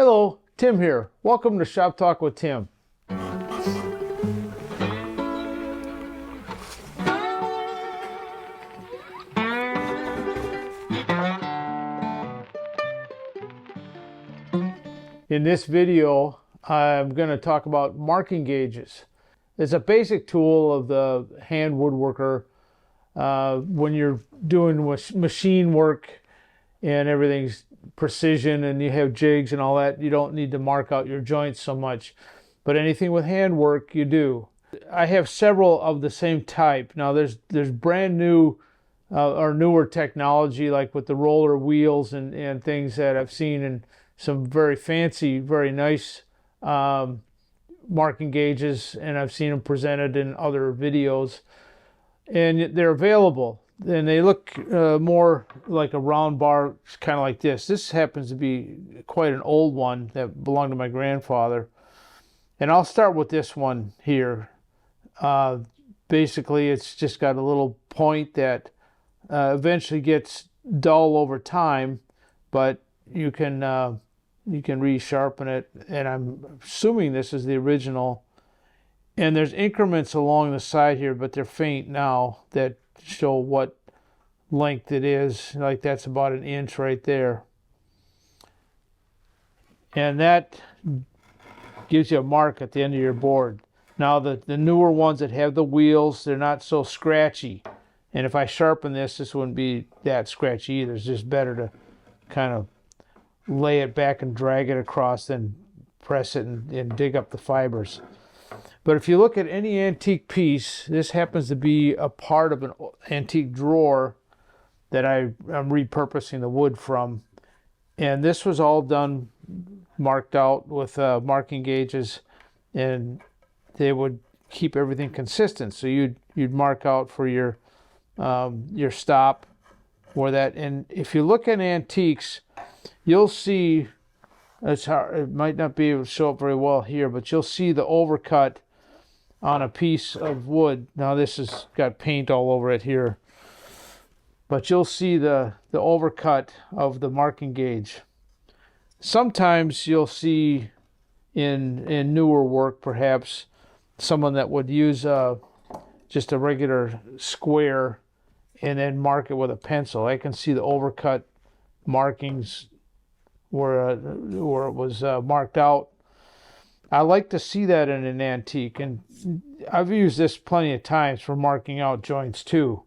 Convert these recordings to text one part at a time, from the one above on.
Hello, Tim here. Welcome to Shop Talk with Tim. In this video, I'm going to talk about marking gauges. It's a basic tool of the hand woodworker when you're doing machine work and everything's precision and you have jigs and all that. You don't need to mark out your joints so much, but anything with handwork you do. I have several of the same type. Now there's brand new or newer technology, like with the roller wheels and things that I've seen in some very fancy, very nice marking gauges, and I've seen them presented in other videos, and they're available. And they look more like a round bar, kind of like this. This happens to be quite an old one that belonged to my grandfather. And I'll start with this one here. Basically, it's just got a little point that eventually gets dull over time, but you can resharpen it. And I'm assuming this is the original. And there's increments along the side here, but they're faint now, that show what length it is. Like that's about an inch right there. And that gives you a mark at the end of your board. Now the newer ones that have the wheels, they're not so scratchy. And if I sharpen this wouldn't be that scratchy either. It's just better to kind of lay it back and drag it across than press it and dig up the fibers. But if you look at any antique piece, this happens to be a part of an antique drawer that I'm repurposing the wood from. And this was all done, marked out with marking gauges, and they would keep everything consistent. So you'd mark out for your stop or that. And if you look at antiques, you'll see, it's hard, it might not be able to show up very well here, but you'll see the overcut on a piece of wood. Now this has got paint all over it here, but you'll see the overcut of the marking gauge. Sometimes you'll see in newer work, perhaps, someone that would use just a regular square and then mark it with a pencil. I can see the overcut markings where it was marked out. I like to see that in an antique, and I've used this plenty of times for marking out joints too.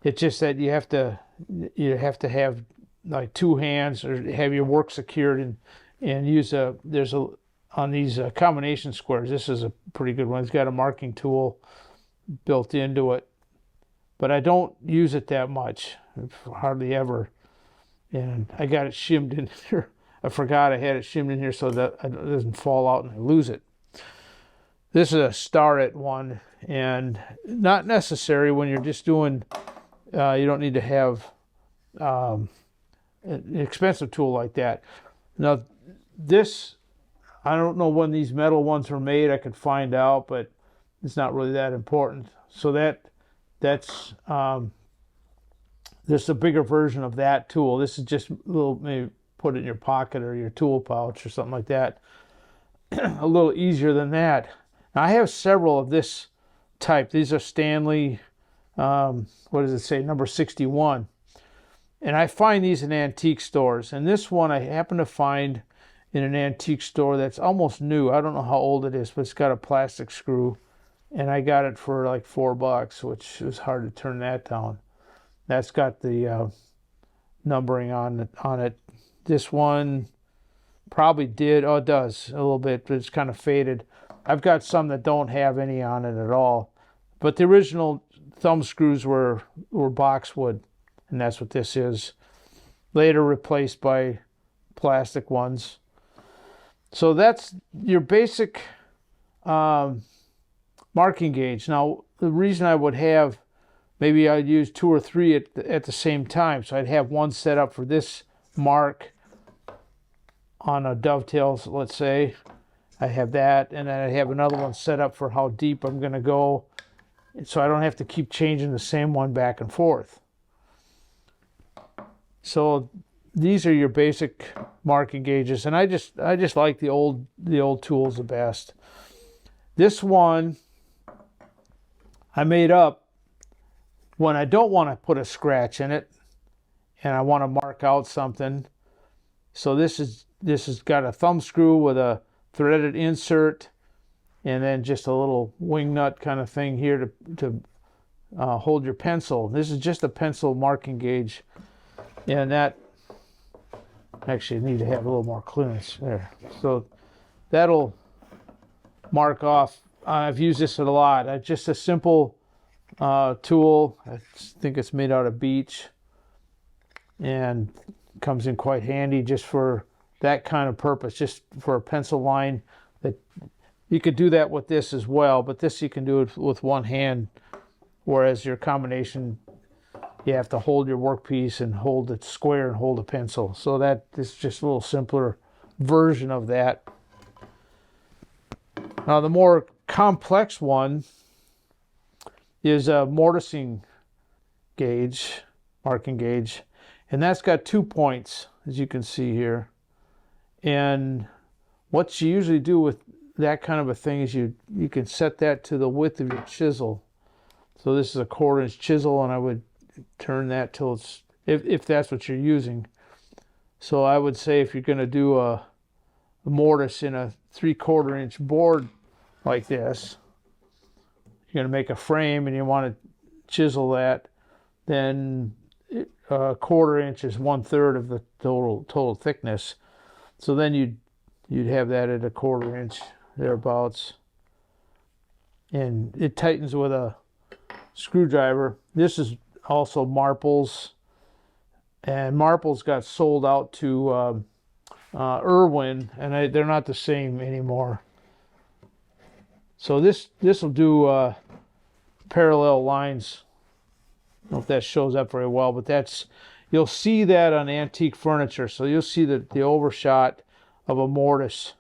It's just that you have to have like two hands or have your work secured and use on these combination squares. This is a pretty good one. It's got a marking tool built into it, but I don't use it that much, hardly ever. And I got it shimmed in here. I forgot I had it shimmed in here so that it doesn't fall out and I lose it. This is a starret one, and not necessary when you're just doing, you don't need to have an expensive tool like that. Now this, I don't know when these metal ones were made. I could find out, but it's not really that important. So that's there's a bigger version of that tool. This is just a little, maybe put it in your pocket or your tool pouch or something like that. A little easier than that. Now I have several of this type. These are Stanley, what does it say, number 61. And I find these in antique stores. And this one I happen to find in an antique store that's almost new. I don't know how old it is, but it's got a plastic screw. And I got it for like $4, which was hard to turn that down. That's got the numbering on it. This one probably did. Oh, it does a little bit, but it's kind of faded. I've got some that don't have any on it at all. But the original thumb screws were boxwood, and that's what this is. Later replaced by plastic ones. So that's your basic marking gauge. Now, the reason I would have, maybe I'd use 2 or 3 at the same time. So I'd have one set up for this mark on a dovetail, let's say. I have that, and then I have another one set up for how deep I'm going to go, so I don't have to keep changing the same one back and forth. So these are your basic marking gauges, and I just like the old tools the best. This one I made up when I don't want to put a scratch in it and I want to mark out something. So this has got a thumb screw with a threaded insert, and then just a little wing nut kind of thing here to hold your pencil. This is just a pencil marking gauge, and that actually need to have a little more clearance there. So that'll mark off. I've used this a lot. Just a simple tool. I think it's made out of beech and comes in quite handy just for that kind of purpose, just for a pencil line. That you could do that with this as well, but this you can do it with one hand, whereas your combination, you have to hold your workpiece and hold it square and hold a pencil. So that is just a little simpler version of that. Now the more complex one is a mortising gauge, marking gauge, and that's got 2 points, as you can see here. And what you usually do with that kind of a thing is you can set that to the width of your chisel. So this is a 1/4-inch chisel, and I would turn that till it's, if that's what you're using. So I would say if you're going to do a mortise in a 3/4-inch board like this, you're going to make a frame and you want to chisel that, then 1/4 inch is 1/3 of the total thickness. So then you'd have that at a 1/4 inch thereabouts, and it tightens with a screwdriver. This is also Marple's, and Marple's got sold out to Irwin, and they're not the same anymore. So this will do parallel lines. I don't know if that shows up very well, but you'll see that on antique furniture. So you'll see the overshot of a mortise.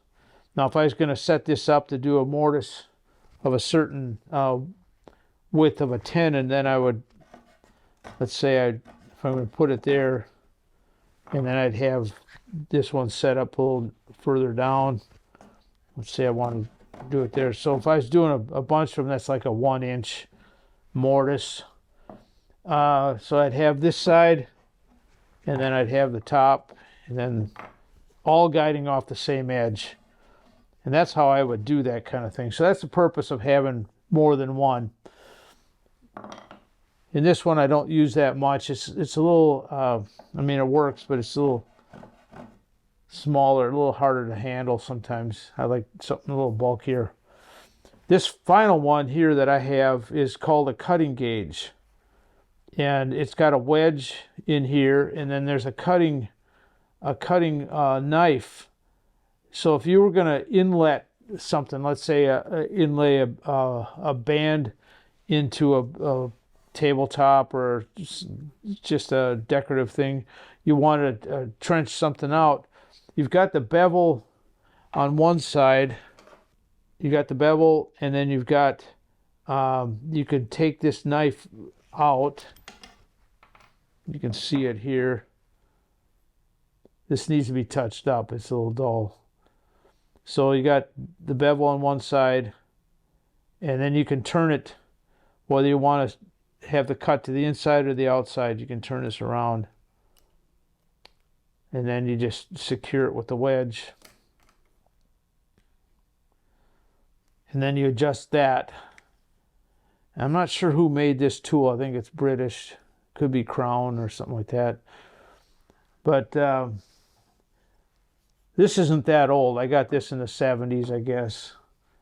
Now, if I was going to set this up to do a mortise of a certain width of a tenon, then I would, let's say if I'm going to put it there, and then I'd have this one set up a little further down. Let's say I want to do it there. So if I was doing a bunch of them, that's like a 1-inch mortise. So I'd have this side, and then I'd have the top, and then all guiding off the same edge. And that's how I would do that kind of thing. So that's the purpose of having more than one. In this one, I don't use that much. It's a little, I mean, it works, but it's a little smaller, a little harder to handle sometimes. I like something a little bulkier. This final one here that I have is called a cutting gauge. And it's got a wedge in here, and then there's a cutting knife. So if you were going to inlet something, let's say inlay a band into a tabletop or just a decorative thing, you want to trench something out. You've got the bevel on one side. You got the bevel, and then you've got you could take this knife out. You can see it here. This needs to be touched up. It's a little dull. So you got the bevel on one side, and then you can turn it, whether you want to have the cut to the inside or the outside, you can turn this around. And then you just secure it with the wedge. And then you adjust that. I'm not sure who made this tool. I think it's British. Could be Crown or something like that. But this isn't that old. I got this in the 70s, I guess.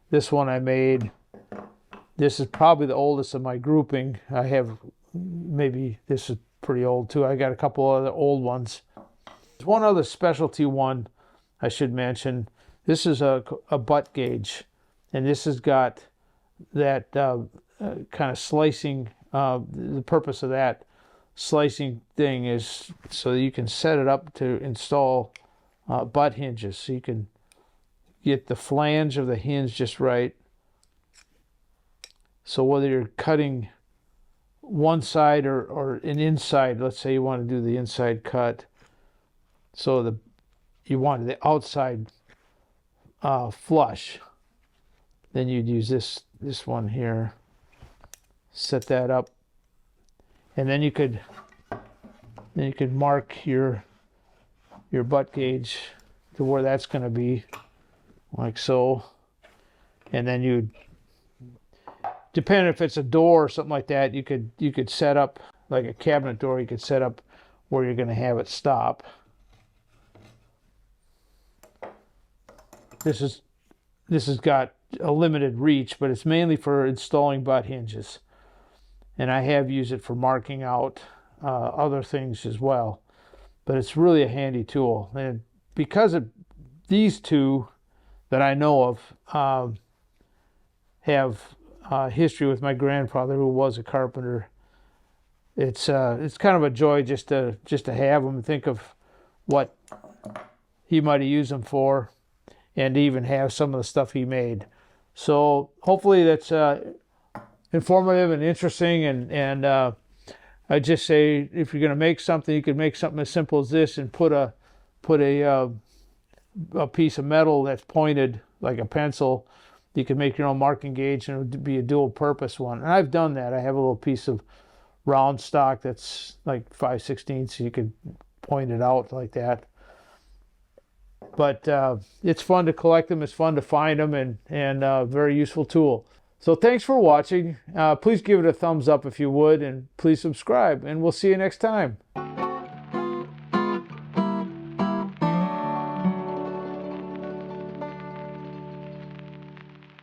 This one I made. This is probably the oldest of my grouping. I have, maybe this is pretty old too. I got a couple other old ones. There's one other specialty one I should mention. This is a butt gauge. And this has got that kind of slicing. The purpose of that slicing thing is so that you can set it up to install butt hinges. So you can get the flange of the hinge just right. So whether you're cutting one side or an inside, let's say you want to do the inside cut, So you wanted the outside flush. Then you'd use this one here, set that up, and then you could mark your butt gauge to where that's going to be, like so. And then you'd, depending if it's a door or something like that, you could set up, like a cabinet door, you could set up where you're going to have it stop. This has got a limited reach, but it's mainly for installing butt hinges. And I have used it for marking out other things as well. But it's really a handy tool. And because of these two that I know of have history with my grandfather, who was a carpenter, it's kind of a joy just to have them and think of what he might have used them for, and even have some of the stuff he made. So hopefully that's informative and interesting. And I just say, if you're going to make something, you could make something as simple as this and put a piece of metal that's pointed like a pencil. You could make your own marking gauge, and it would be a dual purpose one. And I've done that. I have a little piece of round stock that's like 5/16, so you could point it out like that. But it's fun to collect them. It's fun to find them, and a very useful tool. So thanks for watching. Please give it a thumbs up if you would, and please subscribe, and we'll see you next time.